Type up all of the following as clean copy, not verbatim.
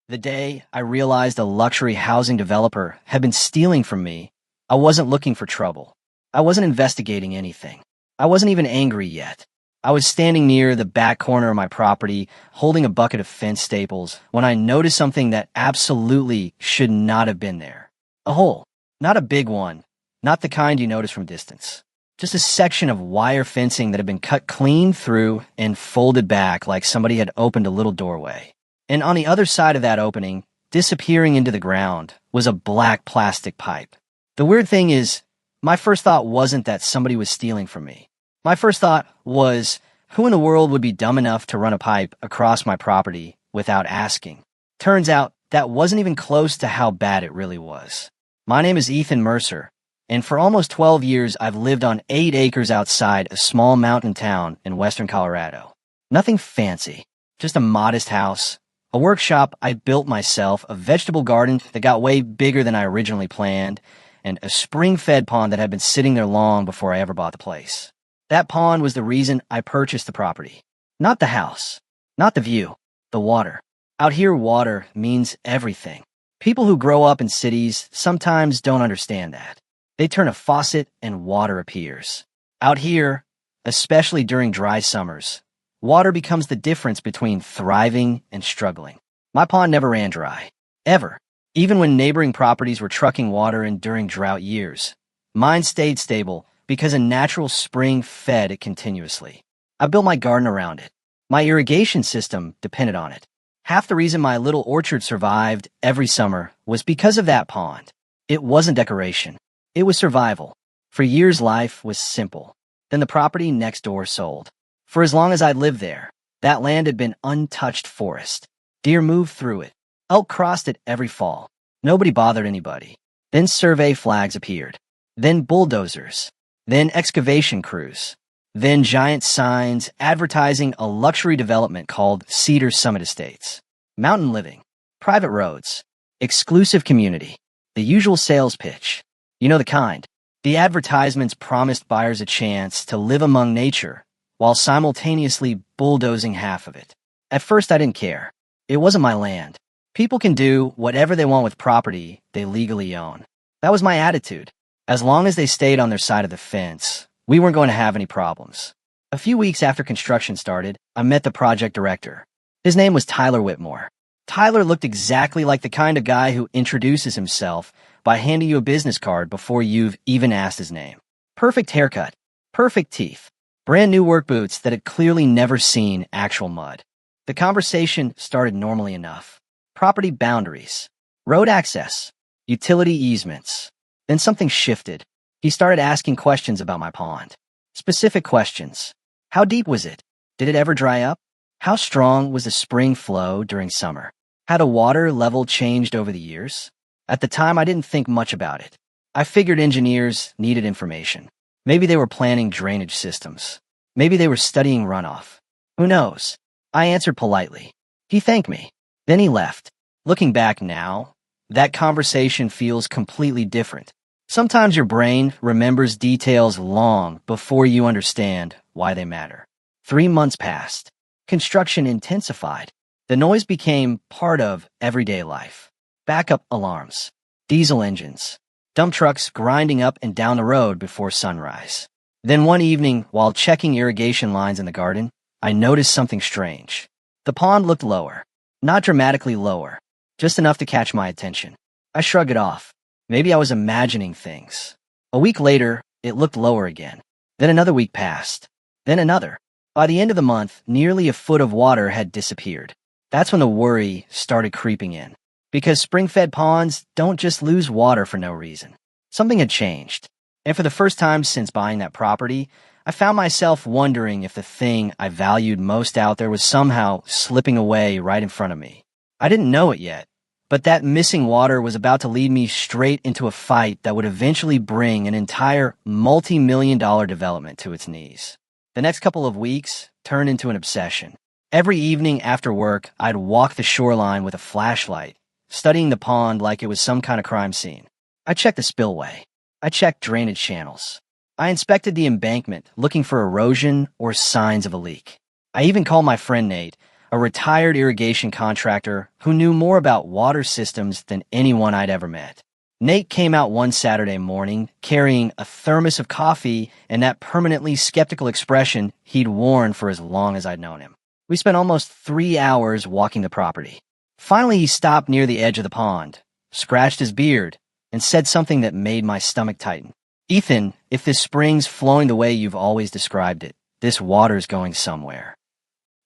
The day I realized a luxury housing developer had been stealing from me, I wasn't looking for trouble. I wasn't investigating anything. I wasn't even angry yet. I was standing near the back corner of my property, holding a bucket of fence staples, when I noticed something that absolutely should not have been there. A hole. Not a big one. Not the kind you notice from distance. Just a section of wire fencing that had been cut clean through and folded back like somebody had opened a little doorway. And on the other side of that opening, disappearing into the ground, was a black plastic pipe. The weird thing is, my first thought wasn't that somebody was stealing from me. My first thought was, who in the world would be dumb enough to run a pipe across my property without asking? Turns out, that wasn't even close to how bad it really was. My name is Ethan Mercer, and for almost 12 years I've lived on 8 acres outside a small mountain town in western Colorado. Nothing fancy, just a modest house, a workshop I built myself, a vegetable garden that got way bigger than I originally planned, and a spring-fed pond that had been sitting there long before I ever bought the place. That pond was the reason I purchased the property. Not the house, not the view, the water. Out here, water means everything. People who grow up in cities sometimes don't understand that. They turn a faucet and water appears. Out here, especially during dry summers, water becomes the difference between thriving and struggling. My pond never ran dry. Ever. Even when neighboring properties were trucking water in during drought years. Mine stayed stable because a natural spring fed it continuously. I built my garden around it. My irrigation system depended on it. Half the reason my little orchard survived every summer was because of that pond. It wasn't decoration. It was survival. For years, life was simple. Then the property next door sold. For as long as I'd lived there, that land had been untouched forest. Deer moved through it. Elk crossed it every fall. Nobody bothered anybody. Then survey flags appeared. Then bulldozers. Then excavation crews. Then giant signs advertising a luxury development called Cedar Summit Estates. Mountain living. Private roads. Exclusive community. The usual sales pitch. You know the kind. The advertisements promised buyers a chance to live among nature, while simultaneously bulldozing half of it. At first, I didn't care. It wasn't my land. People can do whatever they want with property they legally own. That was my attitude. As long as they stayed on their side of the fence, we weren't going to have any problems. A few weeks after construction started, I met the project director. His name was Tyler Whitmore. Tyler looked exactly like the kind of guy who introduces himself by handing you a business card before you've even asked his name. Perfect haircut. Perfect teeth. Brand new work boots that had clearly never seen actual mud. The conversation started normally enough. Property boundaries. Road access. Utility easements. Then something shifted. He started asking questions about my pond. Specific questions. How deep was it? Did it ever dry up? How strong was the spring flow during summer? Had a water level changed over the years? At the time, I didn't think much about it. I figured engineers needed information. Maybe they were planning drainage systems. Maybe they were studying runoff. Who knows? I answered politely. He thanked me. Then he left. Looking back now, that conversation feels completely different. Sometimes your brain remembers details long before you understand why they matter. 3 months passed. Construction intensified. The noise became part of everyday life. Backup alarms. Diesel engines. Dump trucks grinding up and down the road before sunrise. Then one evening, while checking irrigation lines in the garden, I noticed something strange. The pond looked lower. Not dramatically lower. Just enough to catch my attention. I shrugged it off. Maybe I was imagining things. A week later, it looked lower again. Then another week passed. Then another. By the end of the month, nearly a foot of water had disappeared. That's when the worry started creeping in. Because spring-fed ponds don't just lose water for no reason. Something had changed. And for the first time since buying that property, I found myself wondering if the thing I valued most out there was somehow slipping away right in front of me. I didn't know it yet, but that missing water was about to lead me straight into a fight that would eventually bring an entire multi-million-dollar development to its knees. The next couple of weeks turned into an obsession. Every evening after work, I'd walk the shoreline with a flashlight, studying the pond like it was some kind of crime scene. I checked the spillway. I checked drainage channels. I inspected the embankment, looking for erosion or signs of a leak. I even called my friend Nate, a retired irrigation contractor who knew more about water systems than anyone I'd ever met. Nate came out one Saturday morning carrying a thermos of coffee and that permanently skeptical expression he'd worn for as long as I'd known him. We spent almost 3 hours walking the property. Finally, he stopped near the edge of the pond, scratched his beard, and said something that made my stomach tighten. "Ethan, if this spring's flowing the way you've always described it, this water's going somewhere."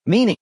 Meaning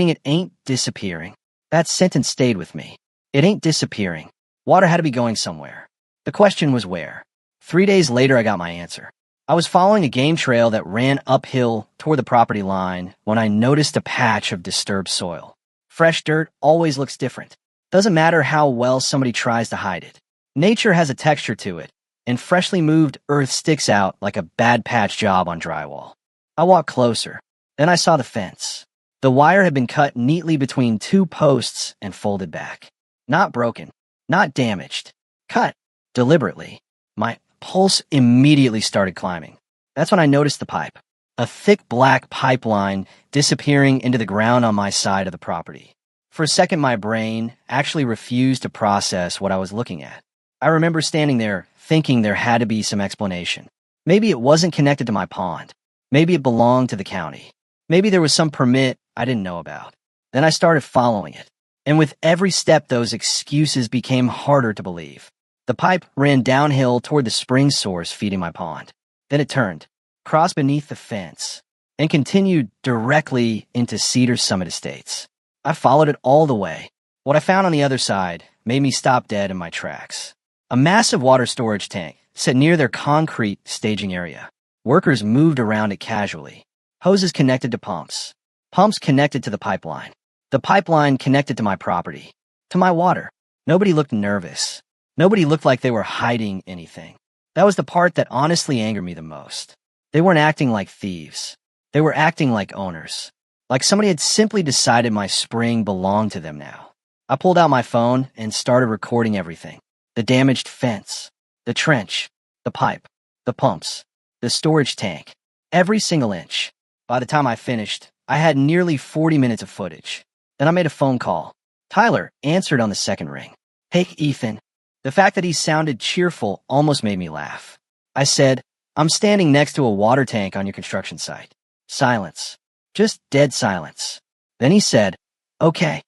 it ain't disappearing. That sentence stayed with me. It ain't disappearing. Water had to be going somewhere. The question was where. 3 days later, I got my answer. I was following a game trail that ran uphill toward the property line when I noticed a patch of disturbed soil. Fresh dirt always looks different. Doesn't matter how well somebody tries to hide it. Nature has a texture to it, and freshly moved earth sticks out like a bad patch job on drywall. I walked closer. Then I saw the fence. The wire had been cut neatly between 2 posts and folded back. Not broken. Not damaged. Cut. Deliberately. My pulse immediately started climbing. That's when I noticed the pipe. A thick black pipeline disappearing into the ground on my side of the property. For a second, my brain actually refused to process what I was looking at. I remember standing there thinking there had to be some explanation. Maybe it wasn't connected to my pond. Maybe it belonged to the county. Maybe there was some permit I didn't know about. Then I started following it. And with every step, those excuses became harder to believe. The pipe ran downhill toward the spring source feeding my pond. Then it turned, crossed beneath the fence, and continued directly into Cedar Summit Estates. I followed it all the way. What I found on the other side made me stop dead in my tracks. A massive water storage tank set near their concrete staging area. Workers moved around it casually. Hoses connected to pumps. Pumps connected to the pipeline. The pipeline connected to my property, to my water. Nobody looked nervous. Nobody looked like they were hiding anything. That was the part that honestly angered me the most. They weren't acting like thieves. They were acting like owners. Like somebody had simply decided my spring belonged to them now. I pulled out my phone and started recording everything. The damaged fence, the trench, the pipe, the pumps, the storage tank, every single inch. By the time I finished, I had nearly 40 minutes of footage. Then I made a phone call. Tyler answered on the second ring. "Hey, Ethan." The fact that he sounded cheerful almost made me laugh. I said, "I'm standing next to a water tank on your construction site." Silence. Just dead silence. Then he said, "Okay."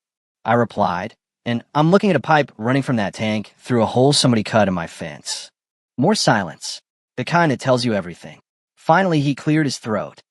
I replied, and "I'm looking at a pipe running from that tank through a hole somebody cut in my fence." More silence. The kind that tells you everything. Finally, he cleared his throat.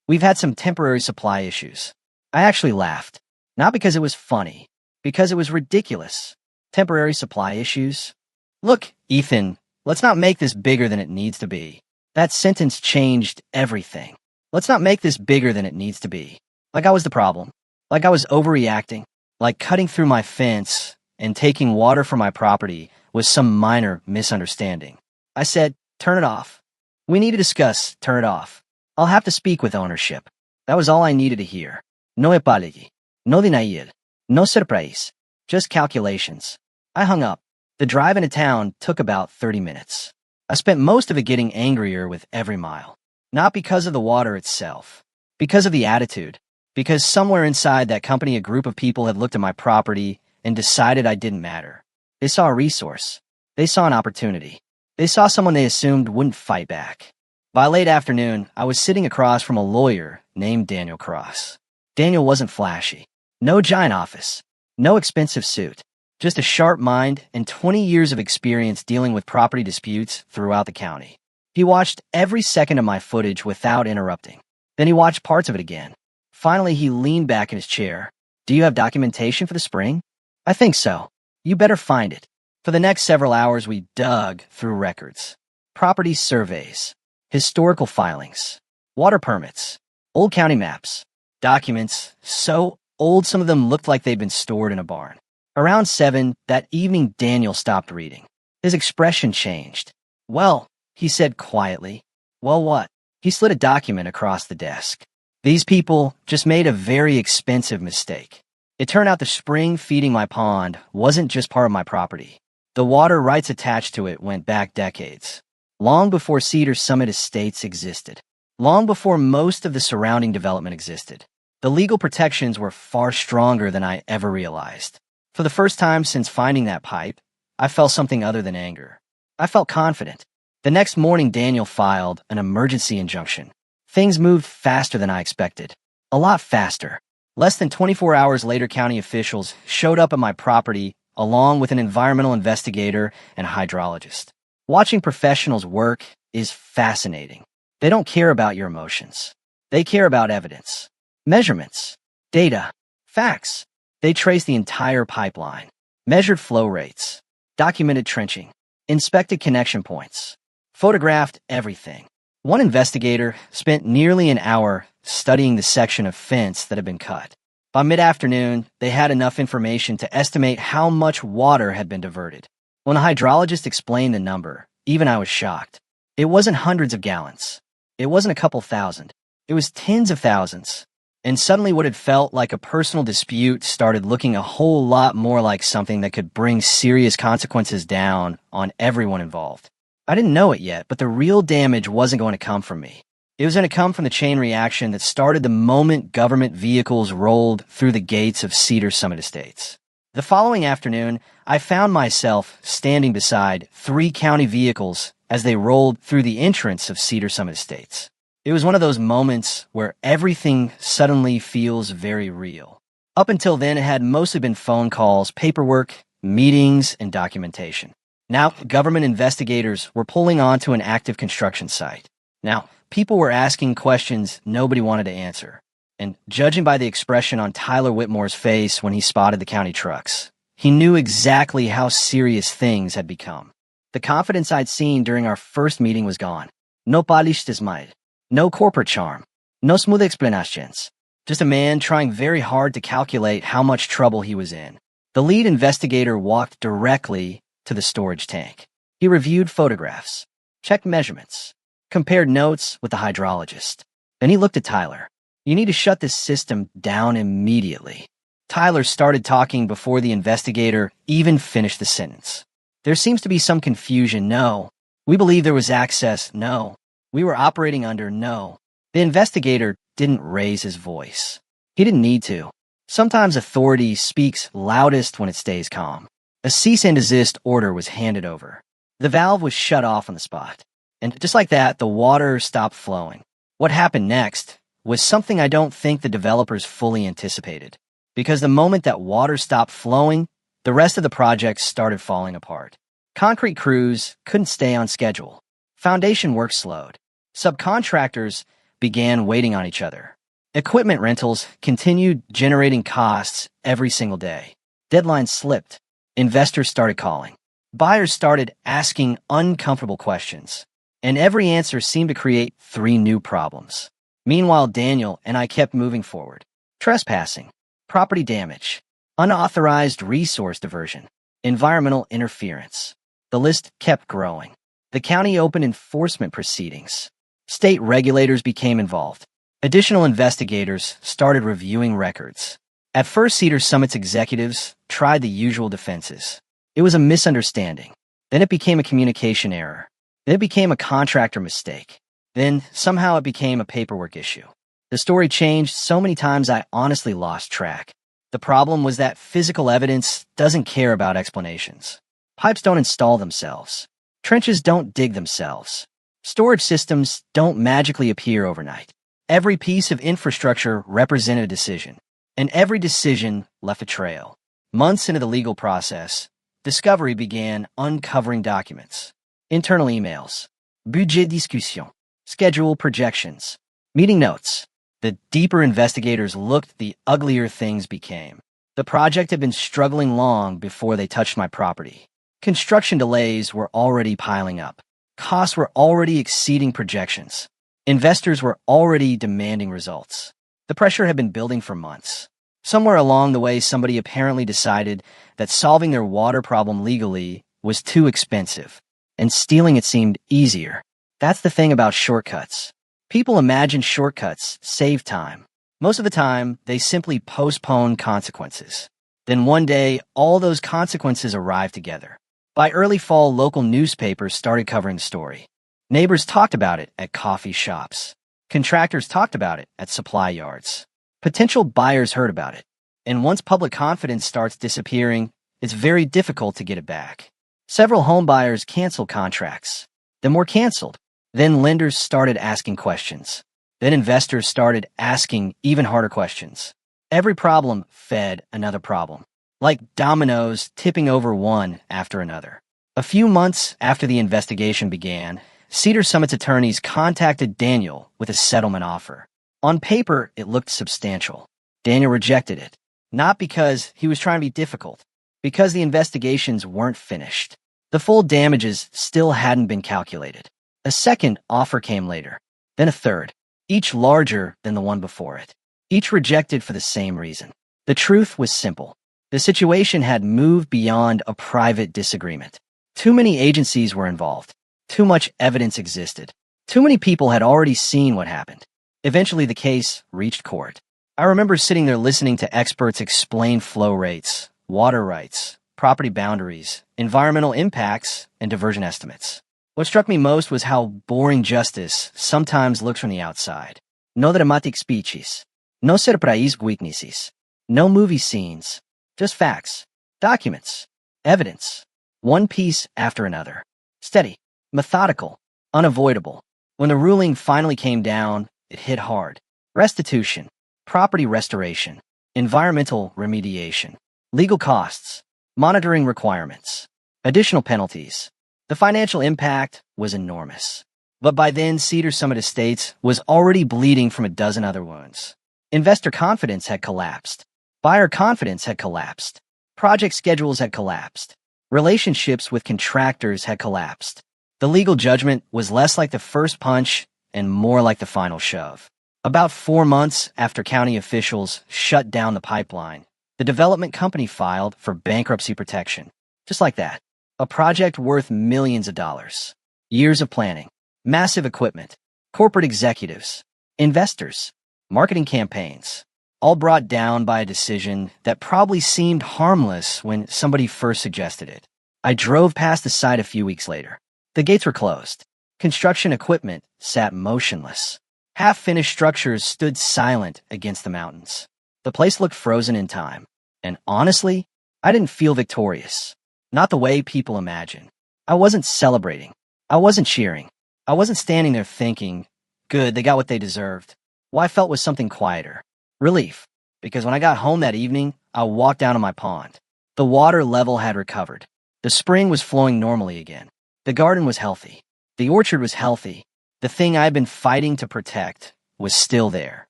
"We've had some temporary supply issues." I actually laughed. Not because it was funny, because it was ridiculous. Temporary supply issues. Look, Ethan, let's not make this bigger than it needs to be. That sentence changed everything. Let's not make this bigger than it needs to be. Like I was the problem. Like I was overreacting. Like cutting through my fence and taking water from my property was some minor misunderstanding. I said, "Turn it off. We need to discuss, turn it off. I'll have to speak with ownership." That was all I needed to hear. No epalegi. No dinair. No surprise. Just calculations. I hung up. The drive into town took about 30 minutes. I spent most of it getting angrier with every mile. Not because of the water itself. Because of the attitude. Because somewhere inside that company a group of people had looked at my property and decided I didn't matter. They saw a resource. They saw an opportunity. They saw someone they assumed wouldn't fight back. By late afternoon, I was sitting across from a lawyer named Daniel Cross. Daniel wasn't flashy. No giant office. No expensive suit. Just a sharp mind and 20 years of experience dealing with property disputes throughout the county. He watched every second of my footage without interrupting. Then he watched parts of it again. Finally, he leaned back in his chair. "Do you have documentation for the spring?" "I think so." "You better find it." For the next several hours, we dug through records. Property surveys. Historical filings. Water permits. Old county maps. Documents so old some of them looked like they'd been stored in a barn. Around 7 that evening, Daniel stopped reading. His expression changed. "Well," he said quietly. "Well, what?" He slid a document across the desk. "These people just made a very expensive mistake. It turned out the spring feeding my pond wasn't just part of my property. The water rights attached to it went back decades. Long before Cedar Summit Estates existed. Long before most of the surrounding development existed. The legal protections were far stronger than I ever realized. For the first time since finding that pipe, I felt something other than anger. I felt confident. The next morning, Daniel filed an emergency injunction. Things moved faster than I expected. A lot faster. Less than 24 hours later, county officials showed up at my property along with an environmental investigator and a hydrologist. Watching professionals work is fascinating. They don't care about your emotions. They care about evidence, measurements, data, facts. They traced the entire pipeline, measured flow rates, documented trenching, inspected connection points, photographed everything. One investigator spent nearly an hour studying the section of fence that had been cut. By mid-afternoon, they had enough information to estimate how much water had been diverted. When the hydrologist explained the number, even I was shocked. It wasn't hundreds of gallons. It wasn't a couple thousand. It was tens of thousands. And suddenly what had felt like a personal dispute started looking a whole lot more like something that could bring serious consequences down on everyone involved. I didn't know it yet, but the real damage wasn't going to come from me. It was going to come from the chain reaction that started the moment government vehicles rolled through the gates of Cedar Summit Estates. The following afternoon, I found myself standing beside 3 county vehicles as they rolled through the entrance of Cedar Summit Estates. It was one of those moments where everything suddenly feels very real. Up until then, it had mostly been phone calls, paperwork, meetings, and documentation. Now, government investigators were pulling onto an active construction site. Now, people were asking questions nobody wanted to answer. And judging by the expression on Tyler Whitmore's face when he spotted the county trucks, he knew exactly how serious things had become. The confidence I'd seen during our first meeting was gone. No polished smile. No corporate charm. No smooth explanations. Just a man trying very hard to calculate how much trouble he was in. The lead investigator walked directly to the storage tank. He reviewed photographs, checked measurements, compared notes with the hydrologist. Then he looked at Tyler. You need to shut this system down immediately. Tyler started talking before the investigator even finished the sentence. There seems to be some confusion. No. We believe there was access. No. We were operating under. No. The investigator didn't raise his voice. He didn't need to. Sometimes authority speaks loudest when it stays calm. A cease and desist order was handed over. The valve was shut off on the spot. And just like that, the water stopped flowing. What happened next was something I don't think the developers fully anticipated. Because the moment that water stopped flowing, the rest of the project started falling apart. Concrete crews couldn't stay on schedule. Foundation work slowed. Subcontractors began waiting on each other. Equipment rentals continued generating costs every single day. Deadlines slipped. Investors started calling. Buyers started asking uncomfortable questions. And every answer seemed to create 3 new problems. Meanwhile, Daniel and I kept moving forward. Trespassing, property damage, unauthorized resource diversion, environmental interference. The list kept growing. The county opened enforcement proceedings. State regulators became involved. Additional investigators started reviewing records. At first, Cedar Summit's executives tried the usual defenses. It was a misunderstanding. Then it became a communication error. Then it became a contractor mistake. Then, somehow it became a paperwork issue. The story changed so many times I honestly lost track. The problem was that physical evidence doesn't care about explanations. Pipes don't install themselves. Trenches don't dig themselves. Storage systems don't magically appear overnight. Every piece of infrastructure represented a decision, and every decision left a trail. Months into the legal process, Discovery began uncovering documents, internal emails, budget discussion, schedule projections, meeting notes. The deeper investigators looked, the uglier things became. The project had been struggling long before they touched my property. Construction delays were already piling up. Costs were already exceeding projections. Investors were already demanding results. The pressure had been building for months. Somewhere along the way, somebody apparently decided that solving their water problem legally was too expensive, and stealing it seemed easier. That's the thing about shortcuts. People imagine shortcuts save time. Most of the time, they simply postpone consequences. Then one day, all those consequences arrive together. By early fall, local newspapers started covering the story. Neighbors talked about it at coffee shops. Contractors talked about it at supply yards. Potential buyers heard about it. And once public confidence starts disappearing, it's very difficult to get it back. Several home buyers canceled contracts. Then more canceled. Then lenders started asking questions. Then investors started asking even harder questions. Every problem fed another problem, like dominoes tipping over one after another. A few months after the investigation began, Cedar Summit's attorneys contacted Daniel with a settlement offer. On paper, it looked substantial. Daniel rejected it, not because he was trying to be difficult, because the investigations weren't finished. The full damages still hadn't been calculated. A second offer came later, then a third, each larger than the one before it, each rejected for the same reason. The truth was simple. The situation had moved beyond a private disagreement. Too many agencies were involved. Too much evidence existed. Too many people had already seen what happened. Eventually, the case reached court. I remember sitting there listening to experts explain flow rates, water rights, property boundaries, environmental impacts, and diversion estimates. What struck me most was how boring justice sometimes looks from the outside. No dramatic speeches. No surprise witnesses. No movie scenes. Just facts. Documents. Evidence. One piece after another. Steady. Methodical. Unavoidable. When the ruling finally came down, it hit hard. Restitution. Property restoration. Environmental remediation. Legal costs. Monitoring requirements. Additional penalties. The financial impact was enormous. But by then, Cedar Summit Estates was already bleeding from a dozen other wounds. Investor confidence had collapsed. Buyer confidence had collapsed. Project schedules had collapsed. Relationships with contractors had collapsed. The legal judgment was less like the first punch and more like the final shove. About 4 months after county officials shut down the pipeline, the development company filed for bankruptcy protection. Just like that. A project worth millions of dollars. Years of planning. Massive equipment. Corporate executives. Investors. Marketing campaigns. All brought down by a decision that probably seemed harmless when somebody first suggested it. I drove past the site a few weeks later. The gates were closed. Construction equipment sat motionless. Half-finished structures stood silent against the mountains. The place looked frozen in time. And honestly, I didn't feel victorious. Not the way people imagine. I wasn't celebrating. I wasn't cheering. I wasn't standing there thinking, good, they got what they deserved. What I felt was something quieter. Relief. Because when I got home that evening, I walked down to my pond. The water level had recovered. The spring was flowing normally again. The garden was healthy. The orchard was healthy. The thing I'd been fighting to protect was still there.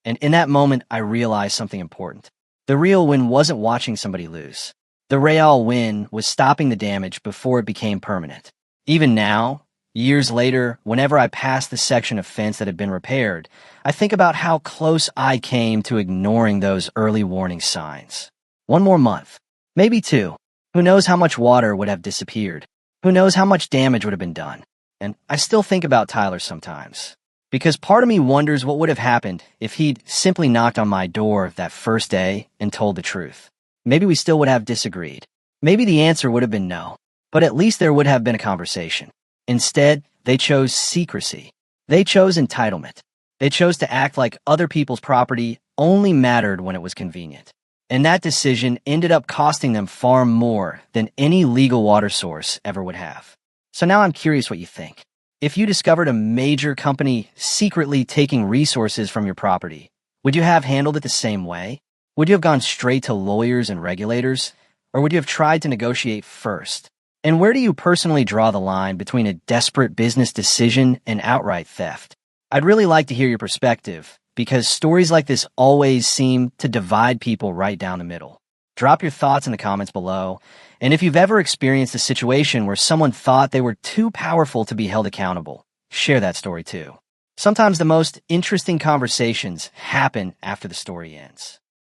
And in that moment, I realized something important. The real win wasn't watching somebody lose. The real win was stopping the damage before it became permanent. Even now, years later, whenever I pass the section of fence that had been repaired, I think about how close I came to ignoring those early warning signs. 1 more month. Maybe 2. Who knows how much water would have disappeared? Who knows how much damage would have been done? And I still think about Tyler sometimes. Because part of me wonders what would have happened if he'd simply knocked on my door that first day and told the truth. Maybe we still would have disagreed. Maybe the answer would have been no. But at least there would have been a conversation. Instead, they chose secrecy. They chose entitlement. They chose to act like other people's property only mattered when it was convenient. And that decision ended up costing them far more than any legal water source ever would have. So now I'm curious what you think. If you discovered a major company secretly taking resources from your property, would you have handled it the same way? Would you have gone straight to lawyers and regulators? Or would you have tried to negotiate first? And where do you personally draw the line between a desperate business decision and outright theft? I'd really like to hear your perspective, because stories like this always seem to divide people right down the middle. Drop your thoughts in the comments below, and if you've ever experienced a situation where someone thought they were too powerful to be held accountable, share that story too. Sometimes the most interesting conversations happen after the story ends.